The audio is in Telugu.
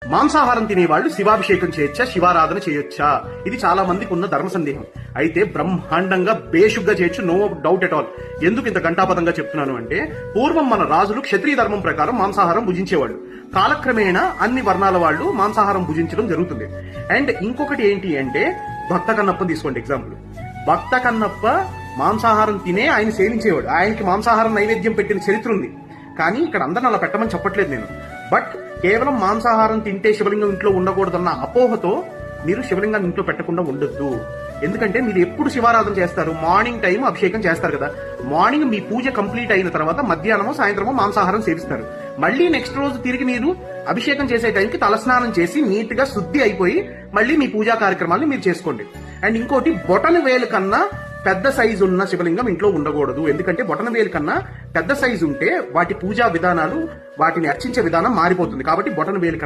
మాంసాహారం తినేవాళ్ళు శివాభిషేకం చేయొచ్చా, శివారాధన చేయొచ్చా? ఇది చాలా మందికి ఉన్న ధర్మ సందేహం. అయితే బ్రహ్మాండంగా బేషుగ్గా చేయొచ్చు, నో డౌట్ ఎట్ ఆల్. ఎందుకు ఇంత ఘంటాపథంగా చెప్తున్నాను అంటే, పూర్వం మన రాజులు క్షత్రియ ధర్మం ప్రకారం మాంసాహారం భుజించేవాళ్ళు. కాలక్రమేణా అన్ని వర్ణాల వాళ్ళు మాంసాహారం భుజించడం జరుగుతుంది. అండ్ ఇంకొకటి ఏంటి అంటే, భక్త కన్నప్పని తీసుకోండి ఎగ్జాంపుల్. భక్త కన్నప్ప మాంసాహారం తినే ఆయన సేవించేవాడు. ఆయనకి మాంసాహారం నైవేద్యం పెట్టిన చరిత్ర ఉంది. కానీ ఇక్కడ అందరిని అలా పెట్టమని చెప్పట్లేదు నేను. బట్ కేవలం మాంసాహారం తింటే శివలింగం ఇంట్లో ఉండకూడదన్న అపోహతో మీరు శివలింగాన్ని ఇంట్లో పెట్టకుండా ఉండొద్దు. ఎందుకంటే మీరు ఎప్పుడు శివారాధన చేస్తారు? మార్నింగ్ టైం అభిషేకం చేస్తారు కదా. మార్నింగ్ మీ పూజ కంప్లీట్ అయిన తర్వాత మధ్యాహ్నమో సాయంత్రమో మాంసాహారం సేవిస్తారు. మళ్ళీ నెక్స్ట్ రోజు తిరిగి మీరు అభిషేకం చేసే టైంకి తలస్నానం చేసి నీట్ గా శుద్ధి అయిపోయి మళ్ళీ మీ పూజా కార్యక్రమాలను మీరు చేసుకోండి. అండ్ ఇంకోటి, బొటన వేలు కన్నా పెద్ద సైజు ఉన్న శివలింగం ఇంట్లో ఉండకూడదు. ఎందుకంటే బొటన వేలు కన్నా పెద్ద సైజు ఉంటే వాటి పూజా విధానాలు, వాటిని అర్చించే విధానం మారిపోతుంది. కాబట్టి బొటన వేలు కన్నా